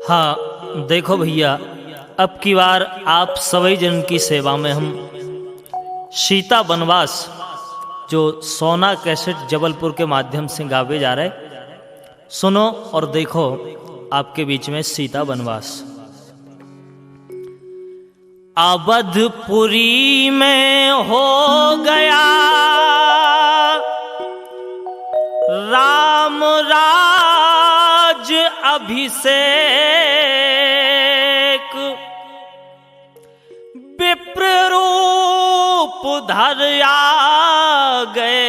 हाँ देखो भैया, अब की बार आप सभी जन की सेवा में हम सीता वनवास जो सोना कैसेट जबलपुर के माध्यम से गावे जा रहे, सुनो और देखो आपके बीच में सीता वनवास। अवधपुरी में हो गया राम राज अभिषेक, विप्र रूप धर आ गए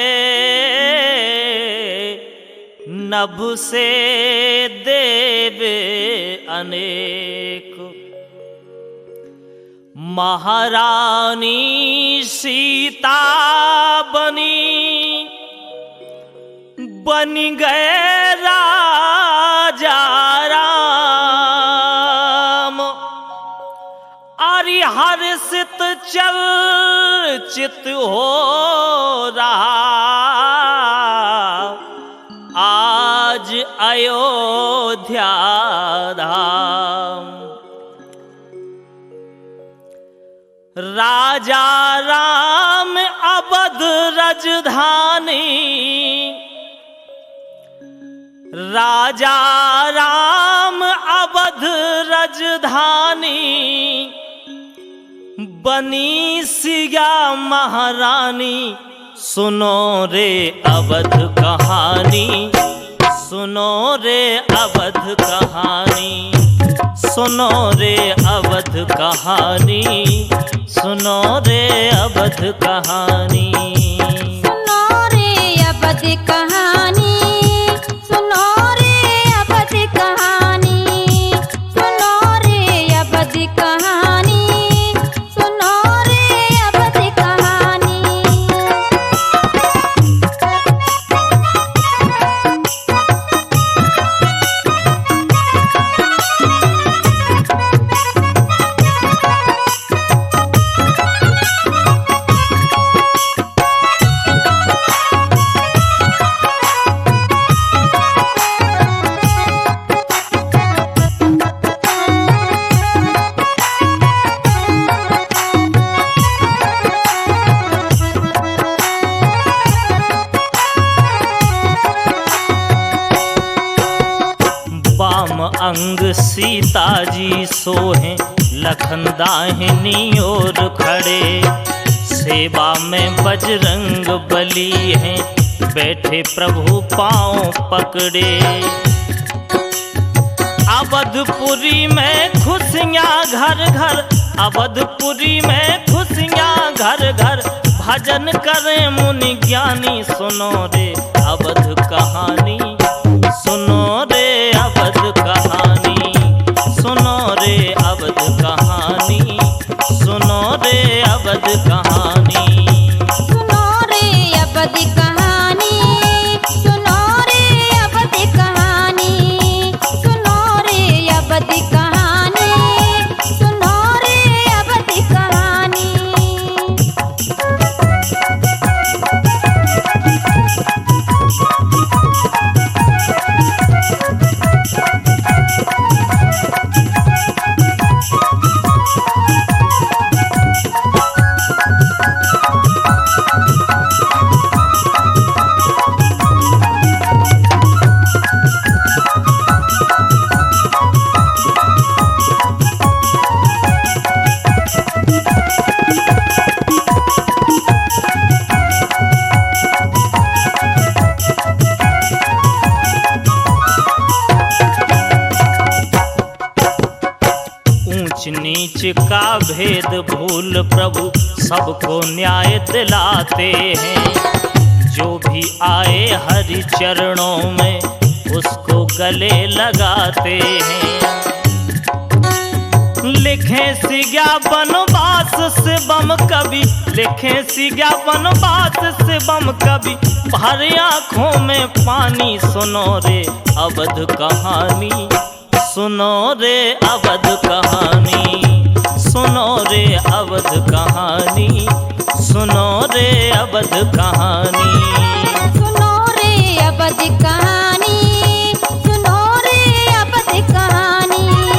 नभ से देव अनेक। महारानी सीता बन गए राजा राम, हर्षित चर्चित हो रहा आज अयोध्या धाम। राजा राम अवध राजधानी, राजा राम अवध राजधानी, बनी सिया महारानी। सुनो रे अवध कहानी, सुनो रे अवध कहानी, सुनो रे अवध कहानी, सुनो रे अवध कहानी, सुनो रे अवध कहानी, सुनो रे अवध कहानी, सुनो रे अवध कहानी, सुनो रे अवध कहानी। अंग सीता जी सोहें, लखन दाहिनी ओर खड़े, सेवा में बजरंग बली हैं, बैठे प्रभु पांव पकड़े। अवधपुरी में खुशियां घर घर, अवधपुरी में खुशियां घर घर, भजन करें मुनि ज्ञानी। सुनो रे अवध कहानी, सुनो रे अवध कहानी, सुनो रे अवध कहानी, सुनो रे अवध कहानी, सुनो रे अवध कहानी, सुनो रे अवध कहानी, सुनो रे अवध कहानी, सुनो रे अवध कहानी। नीच का भेद भूल प्रभु सबको न्याय दिलाते हैं, जो भी आए हरि चरणों में उसको गले लगाते हैं। लिखे सिया वनवास से बम कवि, लिखे सिया वनवास से बम कवि, भर आँखों में पानी। सुनो रे अवध कहानी, सुनो रे अवध कहानी, सुनो रे अवध कहानी, सुनो रे अवध कहानी, सुनो रे अवध कहानी, सुनो रे अवध कहानी।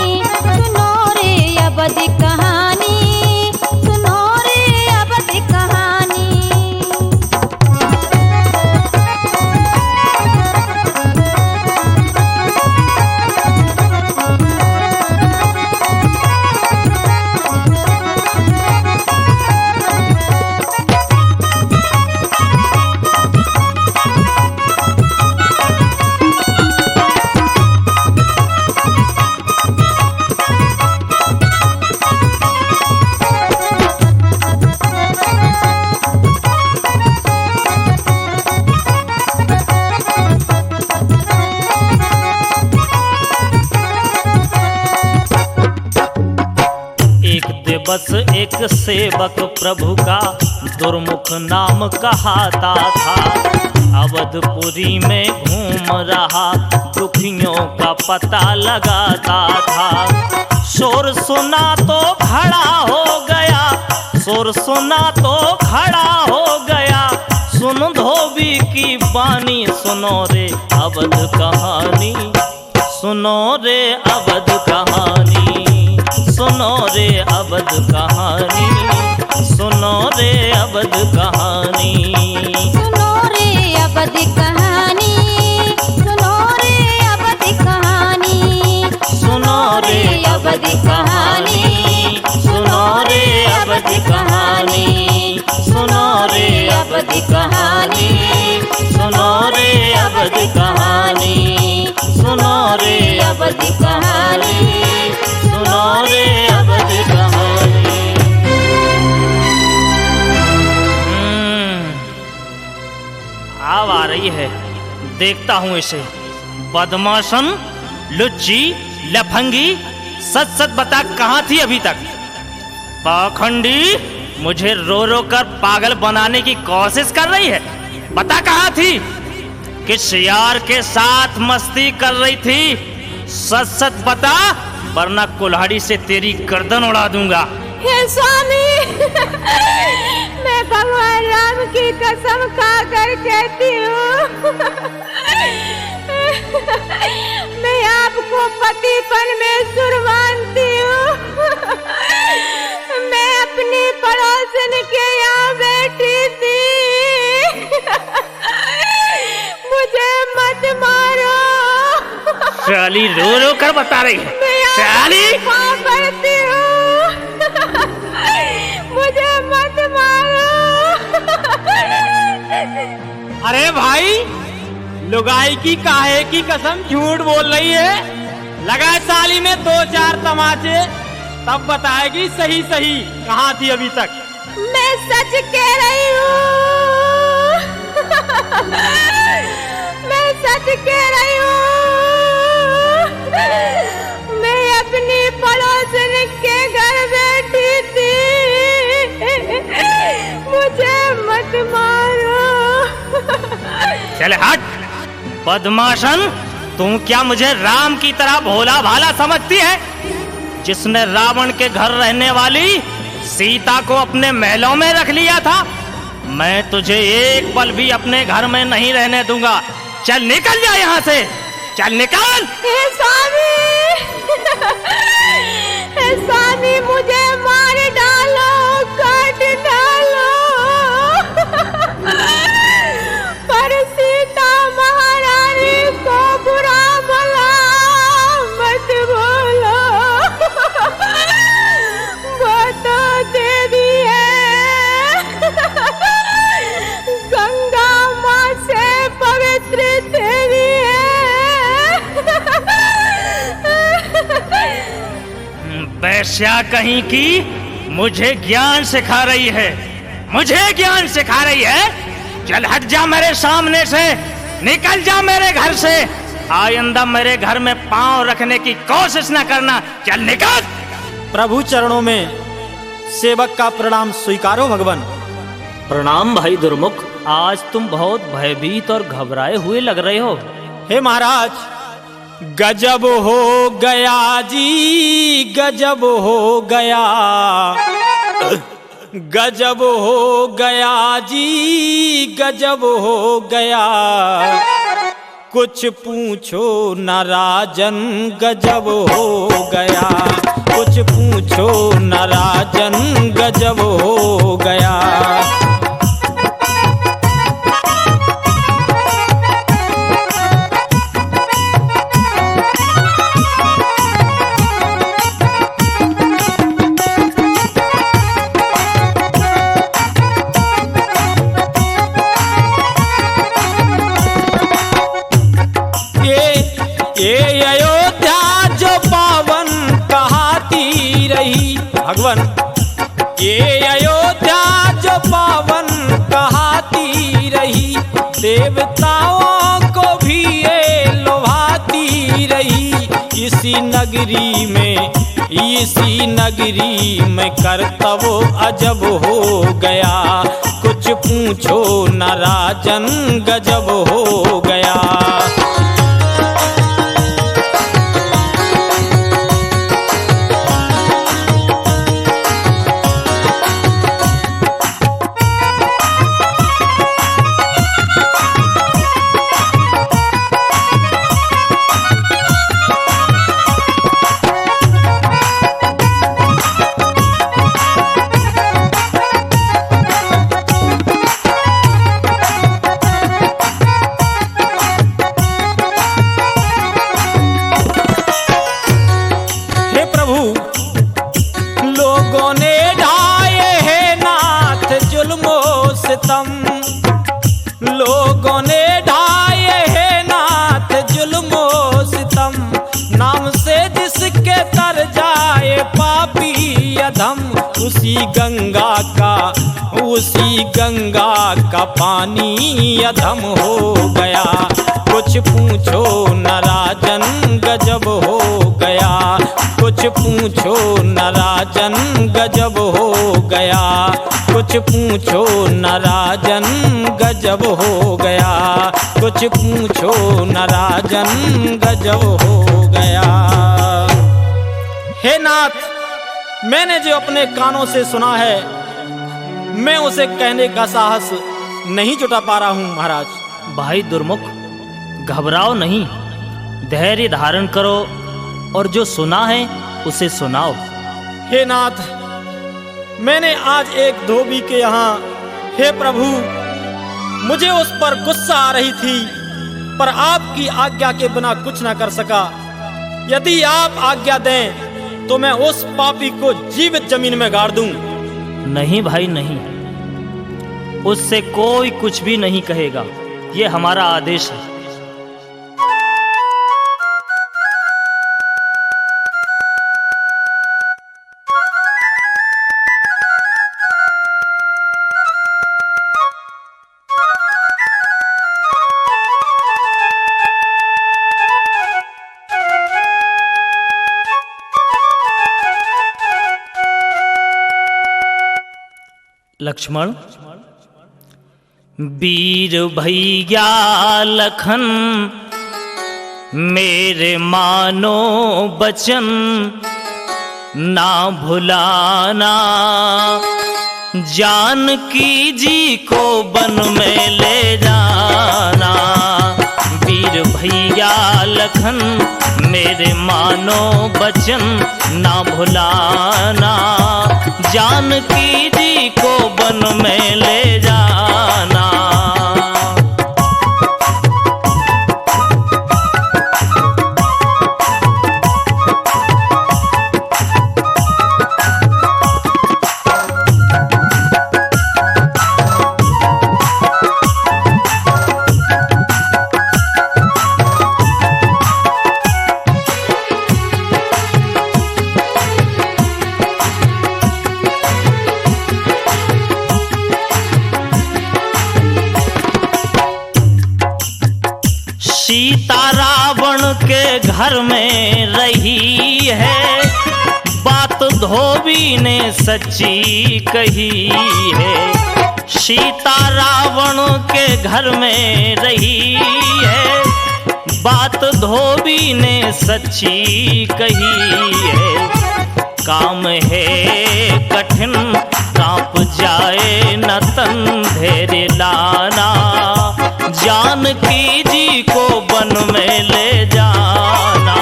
बस एक सेवक प्रभु का दुर्मुख नाम कहाता था। अवधपुरी में घूम रहा दुखियों का पता लगाता था। शोर सुना तो खड़ा हो गया, शोर सुना तो खड़ा हो गया, सुन धोबी की बानी, सुनो रे अवध कहानी, सुनो रे अवध कहानी, सुनो रे अवध कहानी, सुनो रे अवध कहानी। सुनो रे अवध कहानी, सुनो रे अवध कहानी, सुनो रे अवध कहानी, सुनो रे अवध कहानी, सुनो रे अवध कहानी, सुनो रे अवध कहानी, सुनो रे अवध कहानी, सुनो रे अवध कहानी। आव आ रही है, देखता हूं इसे। बदमाशन, लुच्ची, लफंगी, सच सच बता कहाँ थी अभी तक? पाखंडी, मुझे रो रो कर पागल बनाने की कोशिश कर रही है। बता कहाँ थी? किस यार के साथ मस्ती कर रही थी? सच सच बता, वरना कुल्हाड़ी से तेरी गर्दन उड़ा दूंगा। हे स्वामी, मैं भगवान राम की कसम खाकर कहती हूँ, मैं आपको पतिपन में सुर मानती हूँ। मैं अपनी पड़ोसन के यहाँ बैठी थी, मुझे मत मारो। साली रो रो कर बता रही है। साली करती हूँ, मुझे मत मारो। अरे भाई, लुगाई की काहे की कसम झूठ बोल रही है? लगा साली में 2-4 तमाचे, तब बताएगी सही सही कहाँ थी अभी तक। मैं सच कह रही हूँ, मैं सच कह रही हूँ, मैं अपनी पड़ोसन के घर बैठी थी, मुझे मत मारो। चले हट। बदमाशन, तू क्या मुझे राम की तरह भोला भाला समझती है, जिसने रावण के घर रहने वाली सीता को अपने महलों में रख लिया था? मैं तुझे एक पल भी अपने घर में नहीं रहने दूंगा। चल निकल जा यहाँ से, चल निकल। हे स्वामी, हे स्वामी, मुझे मार डालो, काट डालो, पर सीता महारानी को बुरा भला मत बोलो। वो तो देवी है, गंगा माँ से पवित्र देवी है। वैश्या कहीं की मुझे ज्ञान सिखा रही है, मुझे ज्ञान सिखा रही है। चल हट जा मेरे सामने से, निकल जा मेरे घर से। आइंदा मेरे घर में पांव रखने की कोशिश न करना। चल निकल। प्रभु चरणों में सेवक का प्रणाम स्वीकारो भगवान। प्रणाम भाई दुर्मुख। आज तुम बहुत भयभीत और घबराए हुए लग रहे हो। हे महाराज, गजब हो गया जी, गजब हो गया, गजब हो गया जी, गजब हो गया, कुछ पूछो न राजन, गजब हो गया, कुछ पूछो न राजन, गजब हो गया। ये अयोध्या जो पावन कहाती रही भगवान, ये अयोध्या जो पावन कहाती रही, देवताओं को भी ये लोभाती रही। इसी नगरी में इसी नगरी में करतब अजब हो गया, कुछ पूछो न राजन गजब हो गया। लोगों ने ढाए हैं नाथ जुल्मो सितम, लोगों ने ढाए हैं नाथ जुल्मो सितम, नाम से जिसके तर जाए पापी अधम, उसी गंगा का पानी अधम हो गया, कुछ पूछो न राजन गजब हो गया, कुछ पूछो न राजन गजब हो गया, कुछ पूछो न राजन गजब हो गया, कुछ पूछो न राजन गजब हो गया। हे नाथ, मैंने जो अपने कानों से सुना है मैं उसे कहने का साहस नहीं जुटा पा रहा हूं महाराज। भाई दुर्मुख, घबराओ नहीं, धैर्य धारण करो और जो सुना है उसे सुनाओ। हे नाथ, मैंने आज एक धोबी के यहाँ, हे प्रभु, मुझे उस पर गुस्सा आ रही थी पर आपकी आज्ञा के बिना कुछ न कर सका। यदि आप आज्ञा दें तो मैं उस पापी को जीवित जमीन में गाड़ दूं। नहीं भाई नहीं, उससे कोई कुछ भी नहीं कहेगा, ये हमारा आदेश है। लक्ष्मण, वीर भैया लखन मेरे मानो बचन ना भुलाना, जानकी जी को वन में ले जाना। वीर भैया लखन मेरे मानो बचन ना भुलाना, जानकी जी को वन में ले जाना। सीता रावण के घर में रही है, बात धोबी ने सच्ची कही है। सीता रावण के घर में रही है, बात धोबी ने सच्ची कही है। काम है कठिन कांप जाए न तन, धैर्य लाना, जानकी जी को वन में ले जाना।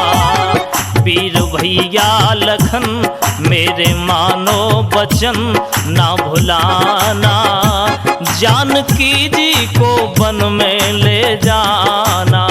वीर भैया लखन मेरे मानो बचन ना भुलाना, जानकी जी को वन में ले जाना।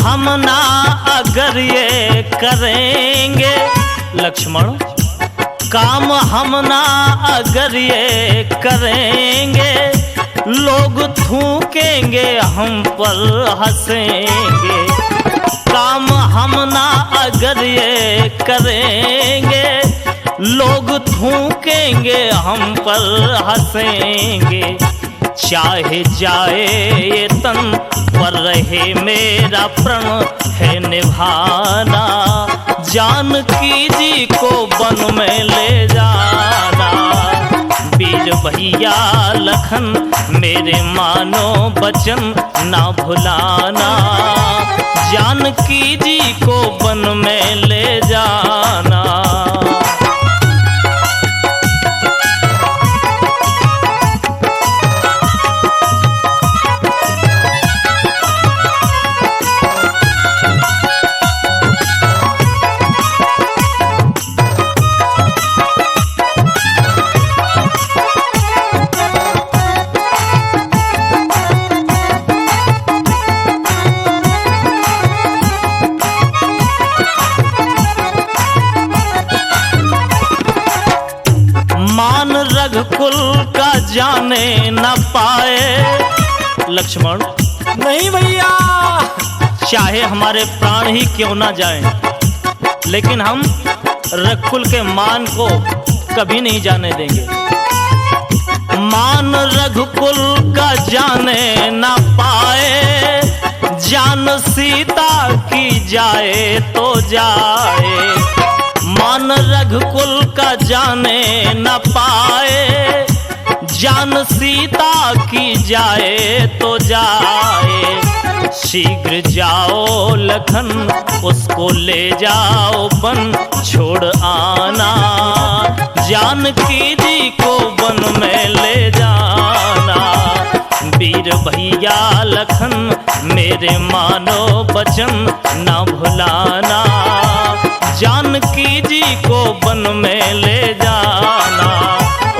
हम ना अगर ये करेंगे लक्ष्मण, काम हम ना अगर ये करेंगे, लोग थूकेंगे हम पर हंसेंगे। काम हम ना अगर ये करेंगे, लोग थूकेंगे हम पर हंसेंगे। चाहे जाए ये तन पर रहे मेरा प्रण है निभाना, जानकी जी को वन में ले जाना। वीर भैया लखन मेरे मानो वचन ना भुलाना, जानकी जी को वन में ले जाना। रघुकुल का जाने न पाए लक्ष्मण। नहीं भैया, चाहे हमारे प्राण ही क्यों ना जाएं, लेकिन हम रघुकुल के मान को कभी नहीं जाने देंगे। मान रघुकुल का जाने न पाए, जान सीता की जाए तो जाए। मान रघुकुल का जाने न पाए, जान सीता की जाए तो जाए। शीघ्र जाओ लखन उसको ले जाओ वन छोड़ आना, जानकी जी को वन में ले जाना। वीर भैया लखन मेरे मानो वचन ना भुलाना, जानकी जी को वन में ले जाना।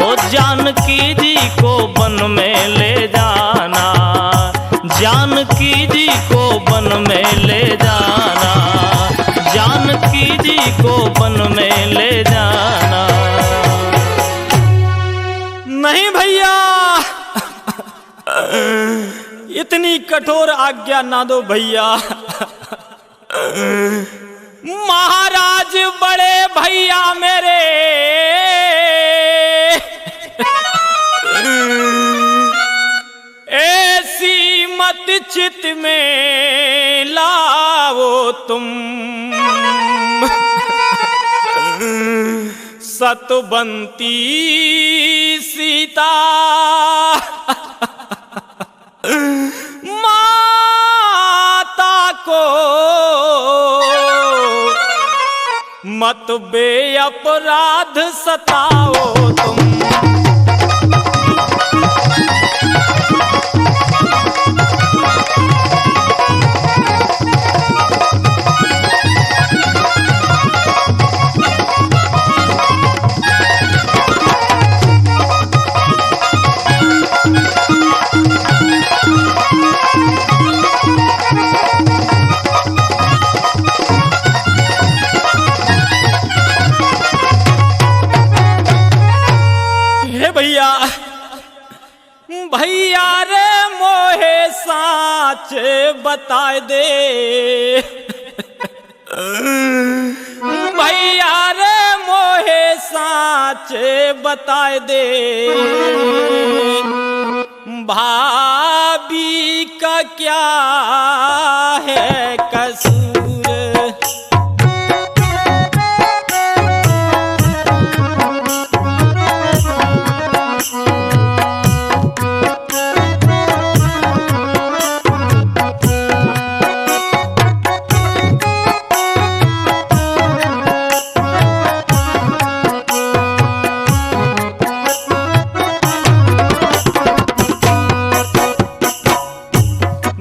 ओ जानकी जी को वन में ले जाना, जानकी जी को वन में ले जाना, जानकी जी को वन में ले जाना। नहीं भैया, इतनी कठोर आज्ञा ना दो भैया। महाराज बड़े भैया मेरे ऐसी मत चित में लाओ तुम, सतबंती सीता माता को मत बे अपराध सताओ तुम। भैया रे मोहे साच बता दे, भैया रे मोहे साच बता दे। भाभी का क्या है कसूर,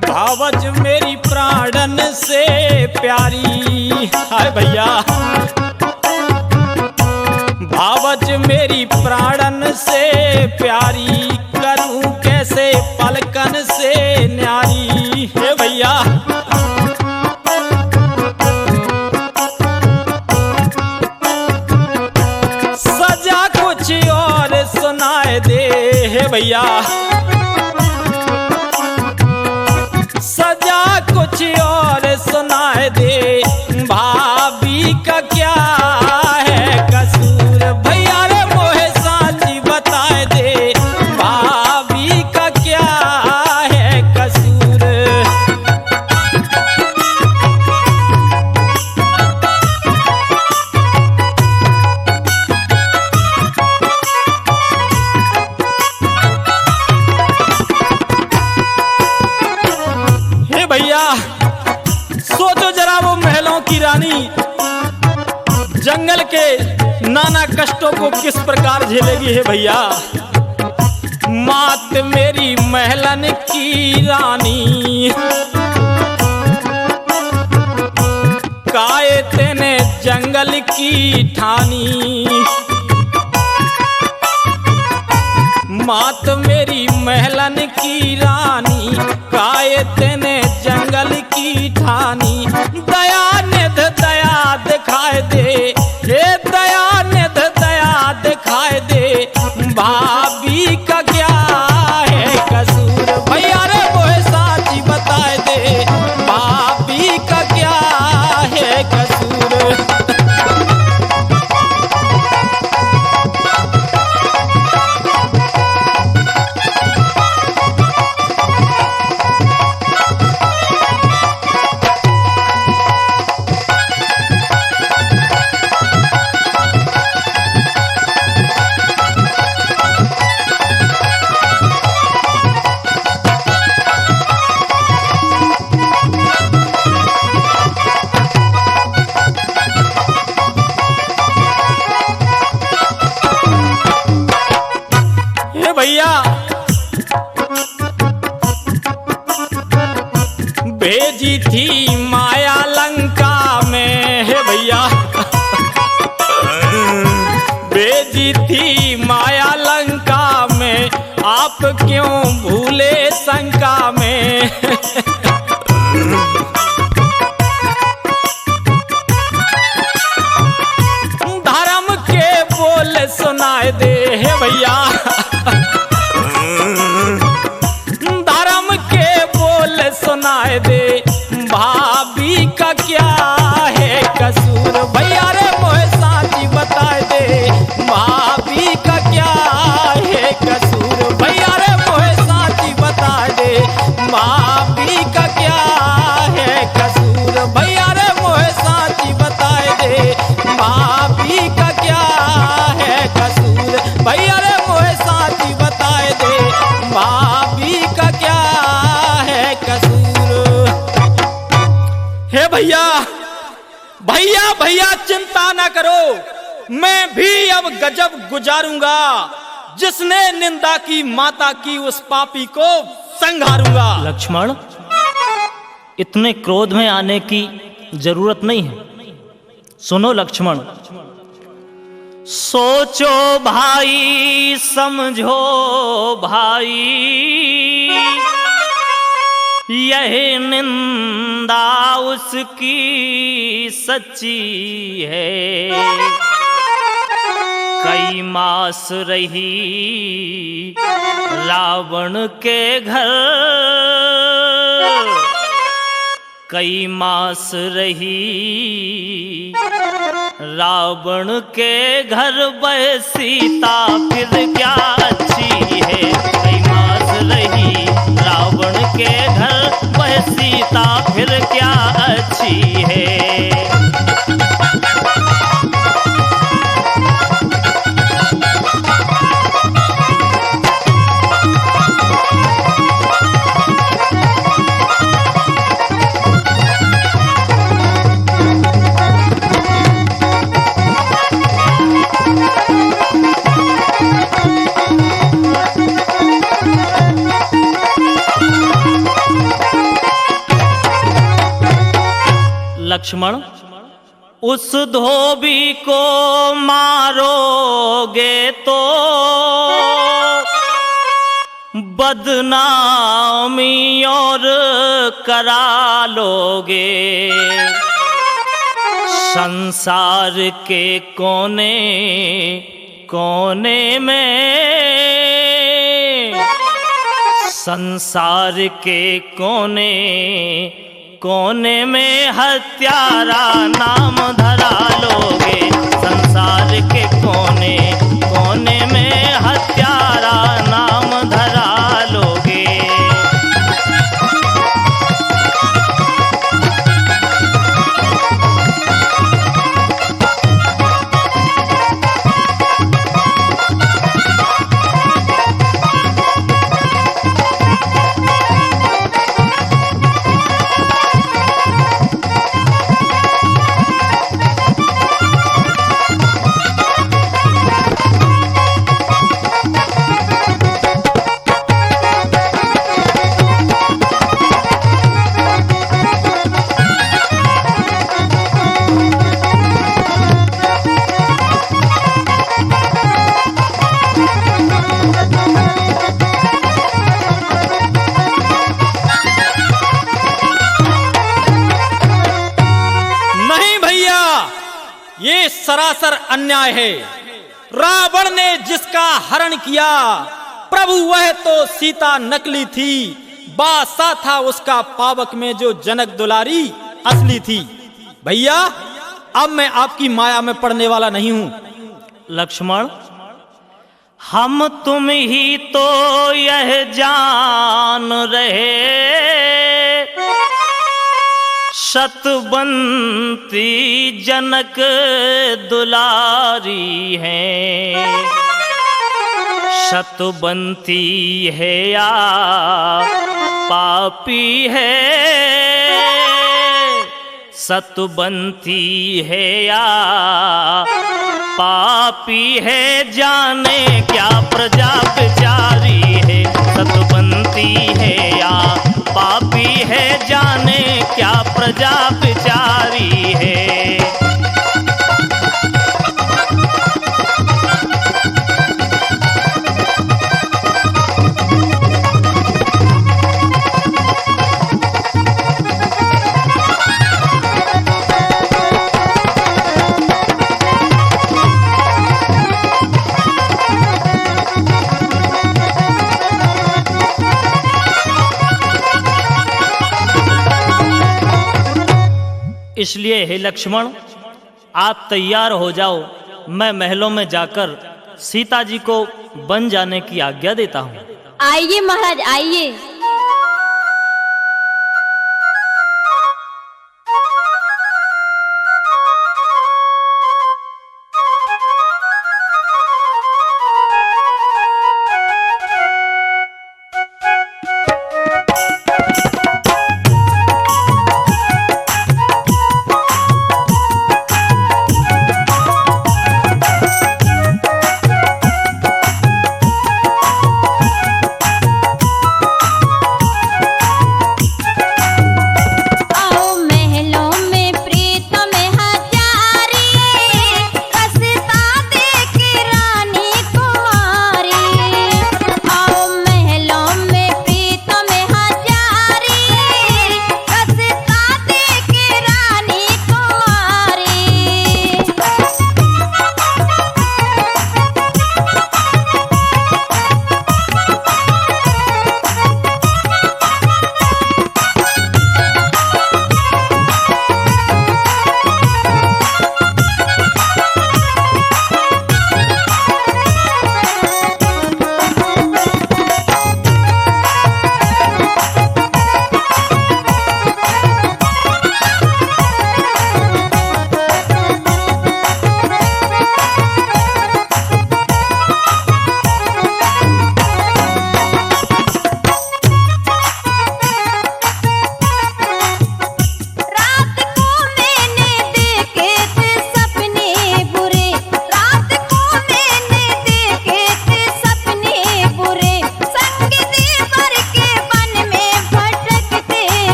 भावज मेरी प्राणन से प्यारी। हाय भैया, भावज मेरी प्राणन से प्यारी, करूं कैसे पलकन से न्यारी। हे भैया, भैया सोचो जरा वो महलों की रानी जंगल के नाना कष्टों को किस प्रकार झेलेगी है भैया। मात मेरी महलन की रानी काए तेने जंगल की ठानी। मात मेरी महलन की रानी काए तेने जंगल की ठानी। दया निध दया दिखाए दे, हे दया निध दया दिखाए दे, भाभी का क्या है कसूर। भैया रे वो साची बताए दे, भाभी का क्या है कसूर। भैया भेजी थी माया लंका में, हे भैया भेजी थी माया लंका में, आप क्यों भूले शंका में। धर्म के बोल सुनाए दे, हे भैया धर्म के बोल सुनाए दे, भाभी का क्या है कसूर। भैया रे मोहे साची बताए दे, भाभी का क्या है कसूर। भैया रे मोहे साची बताए दे, भाभी का क्या है कसूर। भैया रे मोहे साची बताए दे, भाभी का क्या है कसूर। भैया रे मोहे साची बताए दे, भाभी का क्या है कसूर। हे भैया भैया भैया चिंता ना करो, मैं भी अब गजब गुजारूंगा, जिसने निंदा की माता की उस पापी को संघारूंगा। लक्ष्मण, इतने क्रोध में आने की जरूरत नहीं है। सुनो लक्ष्मण, सोचो भाई समझो भाई, यह निंदा उसकी सच्ची है। कई मास रही रावण के घर, कई मास रही रावण के घर, वह सीता फिर क्या अच्छी है। कई मास रही रावण के घर, वह सीता फिर क्या अच्छी है। लक्ष्मण, उस धोबी को मारोगे तो बदनामी और करा लोगे। संसार के कोने कोने में, संसार के कोने कोने में हत्यारा नाम धरा लोगे। संसार के कोने कोने में हत्यारा नाम धरा लोगे। सरासर अन्याय है। रावण ने जिसका हरण किया, प्रभु वह तो सीता नकली थी, बादशाह था उसका पावक में जो जनक दुलारी असली थी। भैया अब मैं आपकी माया में पड़ने वाला नहीं हूं। लक्ष्मण, हम तुम ही तो यह जान रहे, शतबंती जनक दुलारी है। शतबंती है या पापी है, सतबंती है या पापी है, जाने क्या प्रजा बेचारी है। सतबंती है या पापी है, जाने क्या प्रजा बेचारी है। इसलिए हे लक्ष्मण, आप तैयार हो जाओ, मैं महलों में जाकर सीता जी को बन जाने की आज्ञा देता हूँ। आइए महाराज आइए।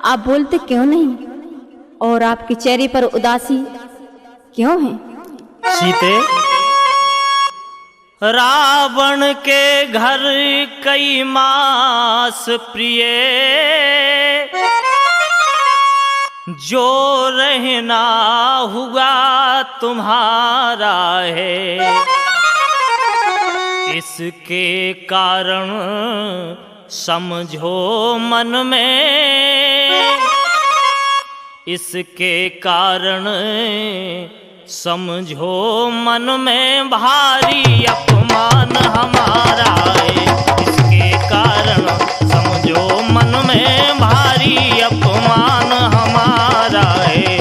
आप बोलते क्यों नहीं? और आपके चेहरे पर उदासी क्यों है? सीते, रावण के घर कई मास प्रिय, जो रहना हुआ तुम्हारा है। इसके कारण समझो मन में, इसके कारण समझो मन में भारी अपमान हमारा है। इसके कारण समझो मन में भारी अपमान हमारा है।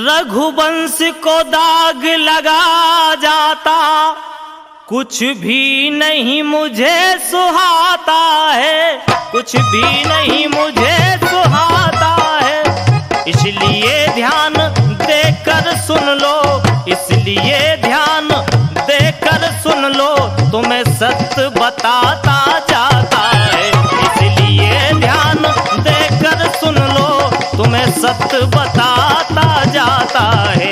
रघुवंश को दाग लगा जाता, कुछ भी नहीं मुझे सुहाता है, कुछ भी नहीं मुझे सुहाता है। इसलिए ध्यान देकर सुन लो, इसलिए ध्यान देकर सुन लो, तुम्हें सत्य बताता जाता है। इसलिए ध्यान देकर सुन लो, तुम्हें सत्य बताता जाता है।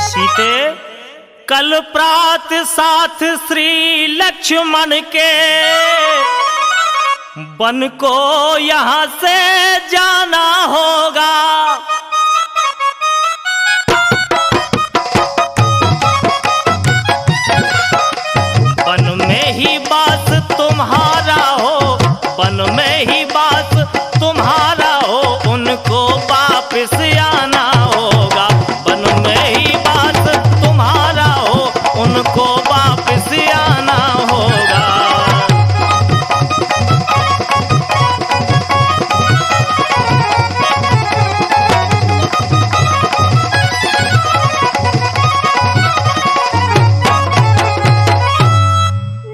सीते, कल प्रात साथ श्री लक्ष्मण के वन को यहाँ से जाना होगा। वन में ही बास तुम्हारा हो, वन में ही बास तुम्हारा हो, उनको वापस आना होगा। वन में ही बास तुम्हारा हो, उनको वापस आना होगा।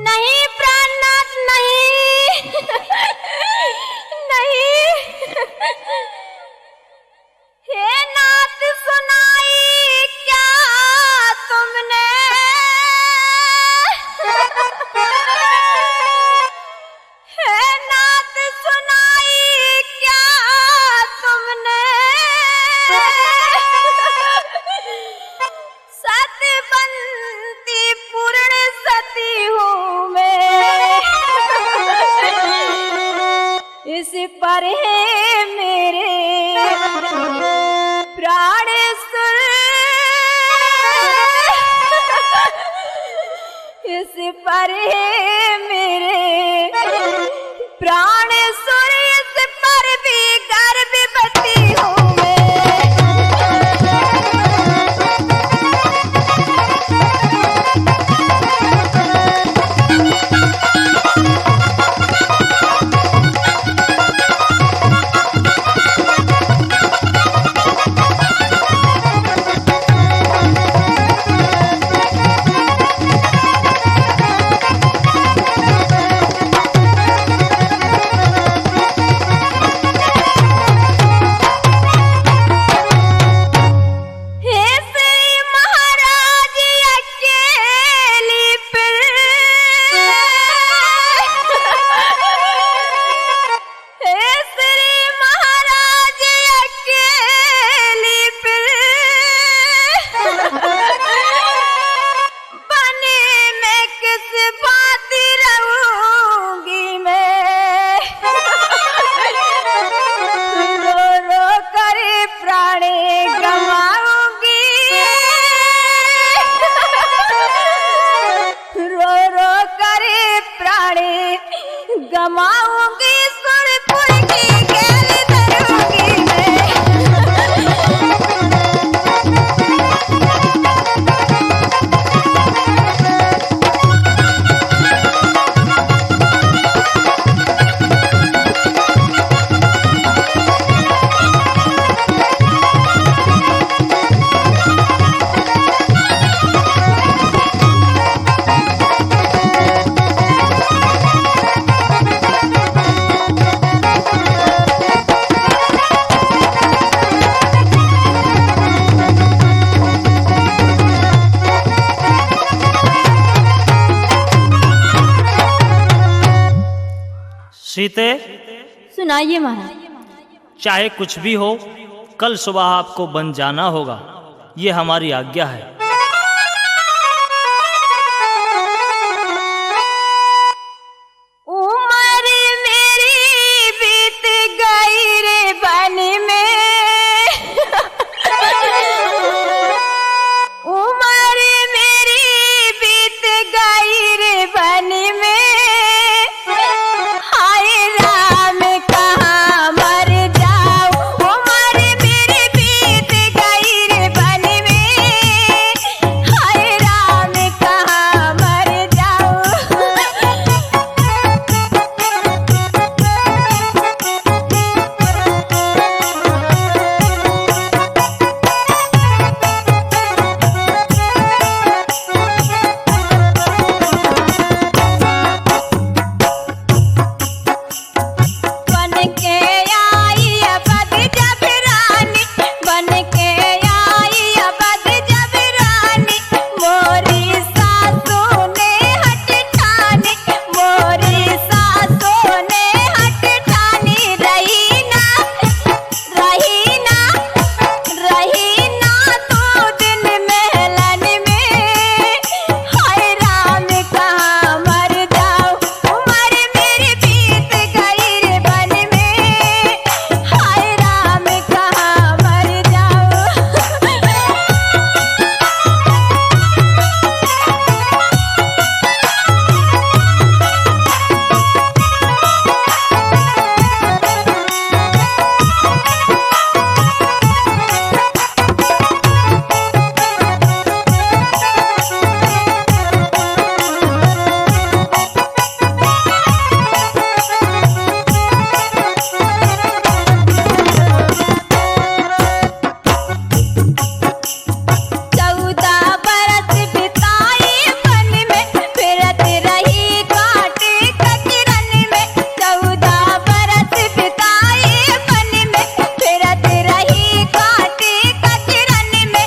नहीं प्राणनाथ, नहीं नहीं। हे नाथ, सुनाई क्या तुमने? हे नाथ, सुनाई क्या तुमने? सतबंती पूर्ण सती हूँ मैं, इस पर है मेरे प्राण सुर, इस पर है मेरे प्राण सुर, इस पर भी गर्भवती हूँ मैं। सीते, सुनाइए महाराज। चाहे कुछ भी हो, कल सुबह आपको बन जाना होगा, ये हमारी आज्ञा है। उमर मेरी बीत गई रे बन में, उमर मेरी बीत गई रे बन में, हाय राम कहाँ मर जाऊं, उमर मेरी बीत गई रे बन में, हाय राम कहाँ मर जाऊं। बन के आई अबद जब रानी, बन के आई अबद जब रानी, मोरी सासों ने हट ठानी, मोरी सासों ने हट ठानी, रही ना तू दिन महलन में, हाय राम कहाँ मर जाऊं, उमर मेरी बीत गई रे बन में, हाय राम कहाँ मर जाऊं। चौदह बरस बिताई वन में, फिरत रही काटे कचरन में, चौदह बरस बिताई वन में, फिरत रही काटे कचरन में,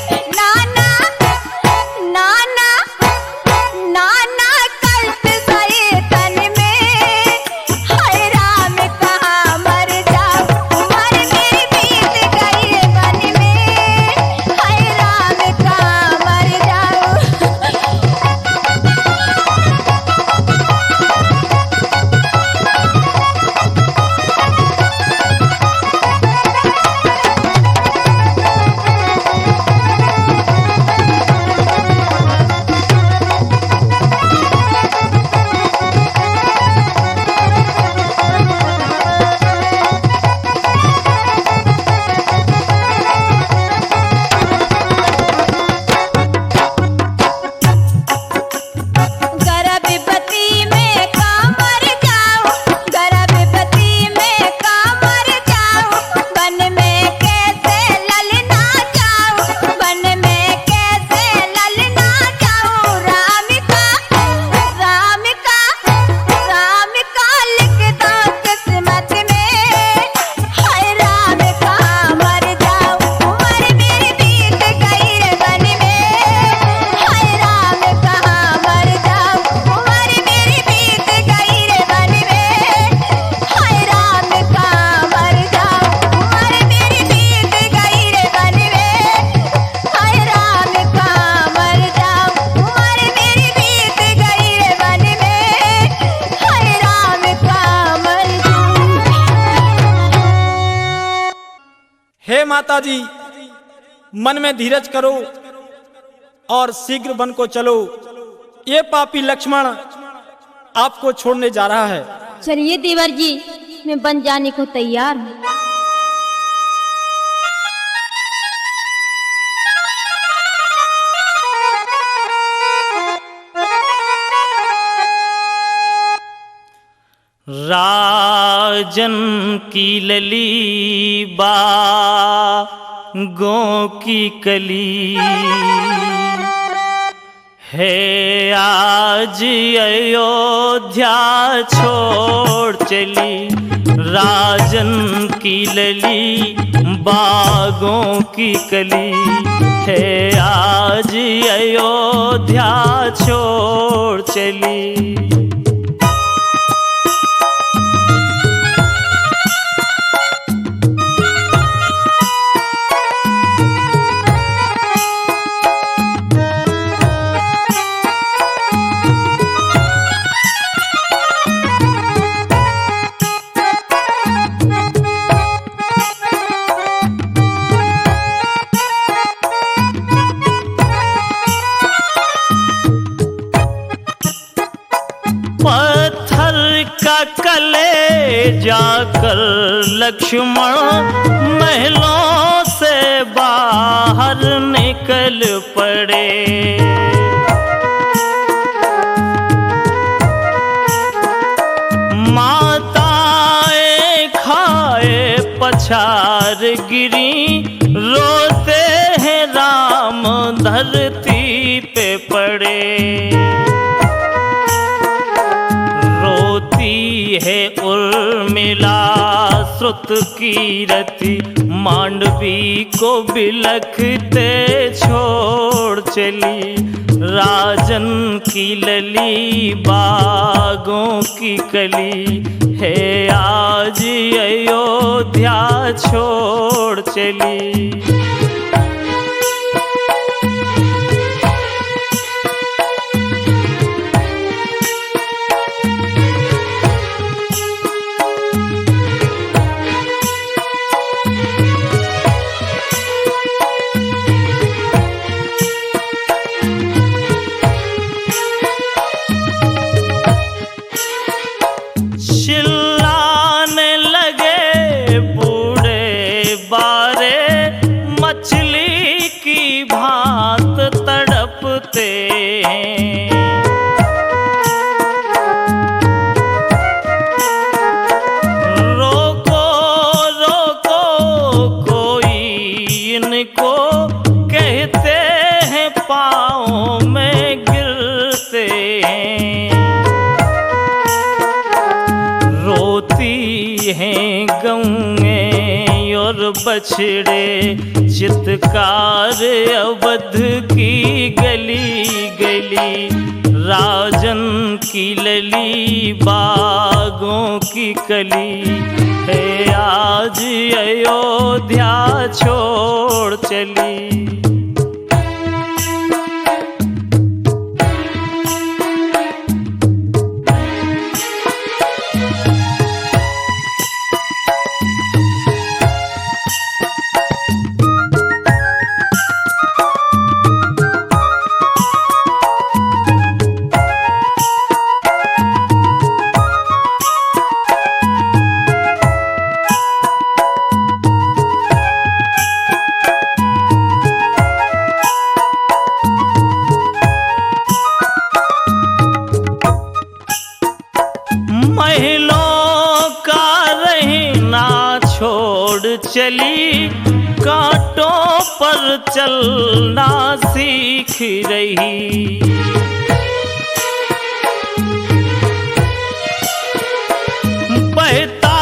नाना कल्प सहे तन में, हाय राम कहाँ मर जाऊं, उमर मेरी बीत गई रे बन में, हाय राम कहाँ मर जाऊं। गर्भवती में का मर जाऊं, गर्भवती में का मर जाऊं, वन में कैसे ललना जाऊं, वन में कैसे ललना जाऊं, राम का लिख दो किस्मत में, हाय राम कहाँ मर जाऊं, उमर मेरी बीत गई रे बन में, हाय राम कहाँ मर जाऊं, उमर मेरी बीत गई रे बन में, हाय राम कहाँ मर जाऊं, उमर मेरी बीत गई रे बन में, हाय राम कहाँ मर जाऊं, उमर मेरी बीत गई रे बन में, हाय राम कहाँ मर जाऊं। हे माता जी, मन में धीरज करो और शीघ्र वन को चलो, ये पापी लक्ष्मण आपको छोड़ने जा रहा है। चलिए देवर जी, मैं बन जाने को तैयार हूँ। राजन की लली बागों की कली है, आज अयोध्या छोड़ चली। राजन की लली बागों की कली है, आज अयोध्या छोड़ चली। लक्ष्मण महलों से बाहर निकल पड़े। माताएं खाए पछार गिरी, रोते हैं राम धरती पे पड़े। रोती है उर्मिला श्रुत की रति, मांडवी को बिलखते छोड़ चली। राजन की लली बागों की कली, है आज अयोध्या छोड़ चली। चिल्लाने लगे बूढ़े बारे, मछली की भांत तड़पते हैं। रोको रोको कोई इनको, कहते हैं पाँव में गिरते हैं। रोती हैं गौएं और बछड़े, चित्कार अवध की गली गली। राजन की लली बागों की कली, है आज अयोध्या छोड़ चली। महलों का रहना छोड़ चली, कांटों पर चलना सीख रही। बहता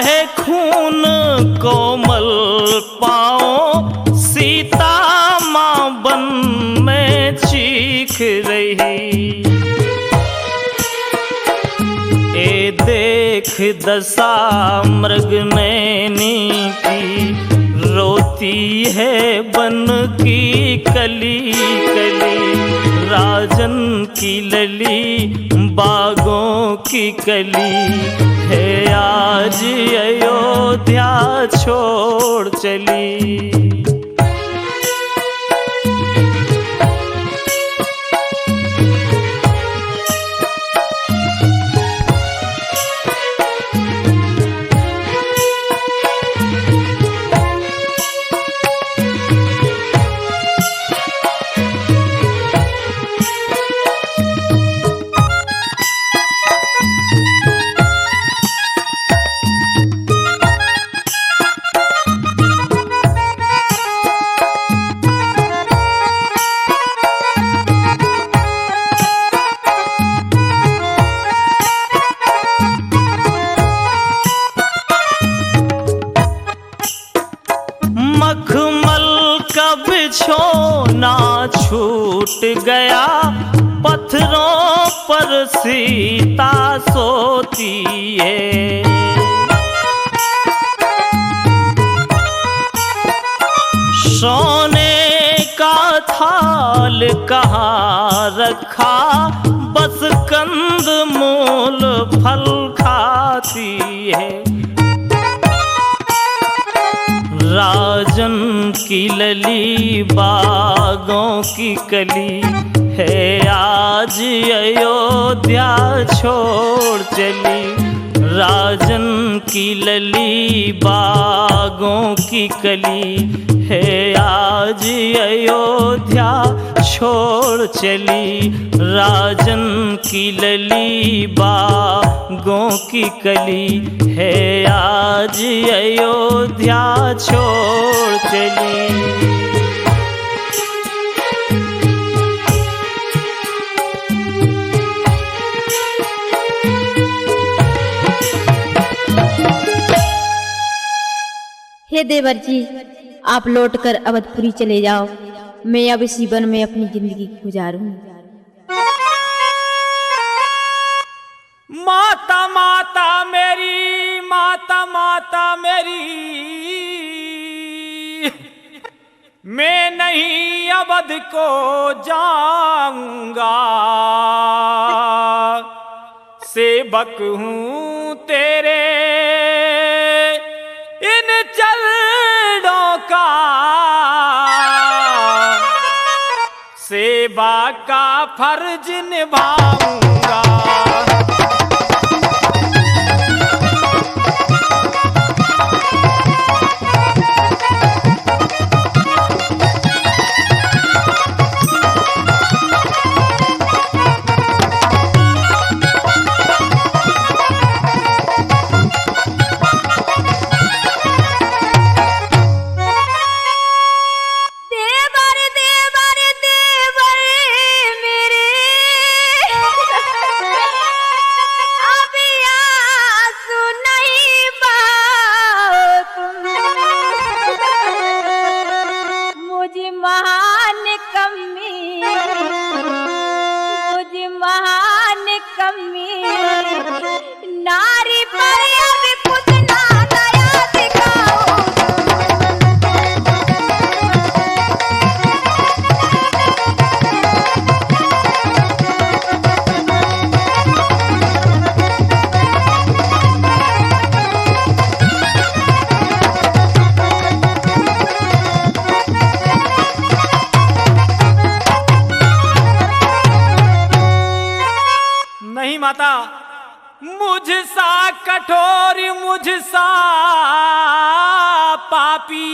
है खून कोमल पाँव, सीता माँ बन में चीख रही। ए देख दशा मृगनयनी की, रोती है बन की कली कली। राजन की लली बागों की कली, है आज अयोध्या छोड़ चली। मखमल का बिछोना छूट गया, पत्थरों पर सीता सोती है। सोने का थाल कहाँ रखा, बस कंद मूल फल खाती है। राजन की लली बागों की कली, है आज अयोध्या छोड़ चली। राजन की लली बागों की कली है आज अयोध्या छोड़ चली। राजन की लली बागों की कली है आज अयोध्या छोड़ चली। हे देवर जी, आप लौटकर अवधपुरी चले जाओ। मैं अब इसी वन में अपनी जिंदगी गुजारूं। माता माता मेरी, माता माता मेरी, मैं नहीं अवध को जाऊंगा। सेवक हूँ तेरे इन चरणों का, सेवा का फर्ज निभाऊंगा। नारी पर अब कुछ ना दया दिखाओ। नहीं माता, मुझसा कठोर, मुझसा पापी,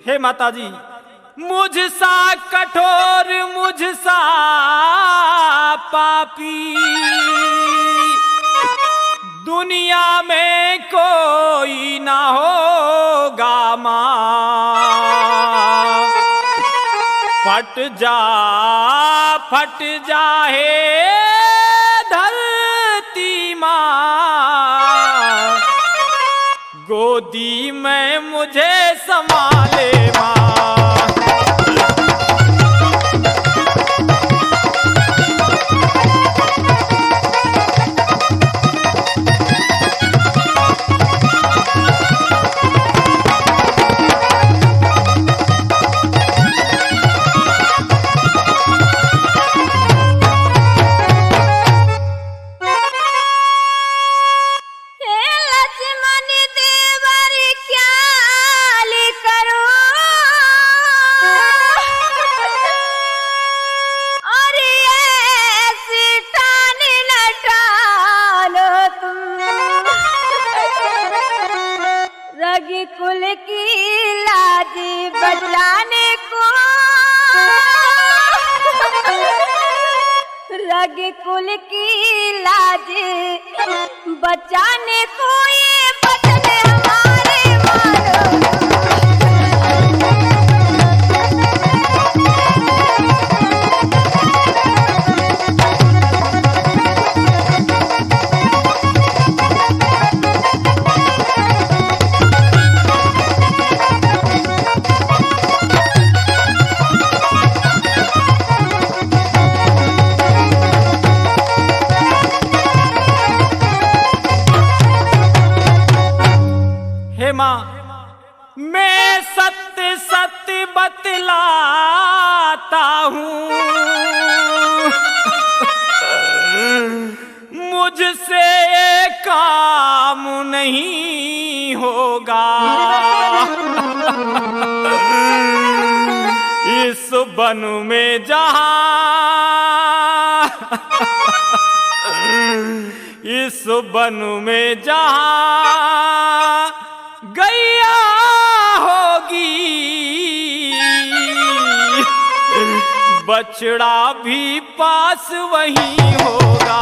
हे माता जी, मुझसा कठोर, मुझसा पापी, दुनिया में कोई ना होगा माँ। फट जाए धरती माँ, गोदी में मुझे संभाले माँ। कुल की लाज बचाने को, रग कुल की लाज बचाने को ये वचन हमारे मानो। मैं सत्य सत्य बतलाता हूँ, मुझसे काम नहीं होगा। इस वन में जहाँ इस वन में जहां गैया होगी बछड़ा भी पास वही होगा।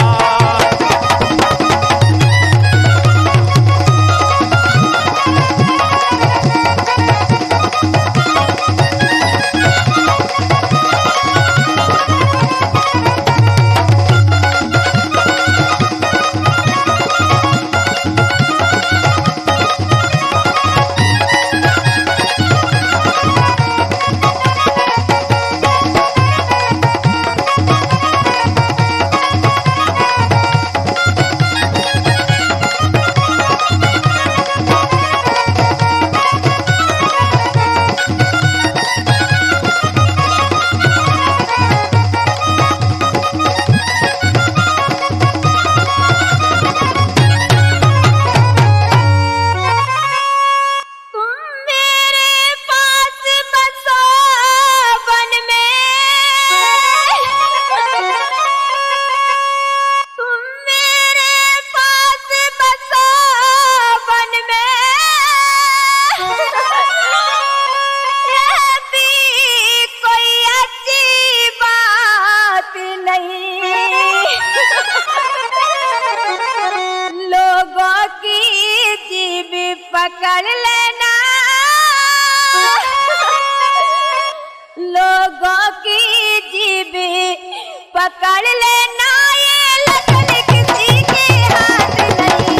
पकड़ लेना लोगों की जीभ पकड़ लेना ये लगन किसी के हाथ नहीं।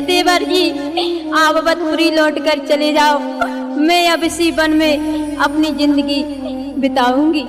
देवर जी आप अवधपुरी लौट कर चले जाओ, मैं अब इसी वन में अपनी जिंदगी बिताऊंगी।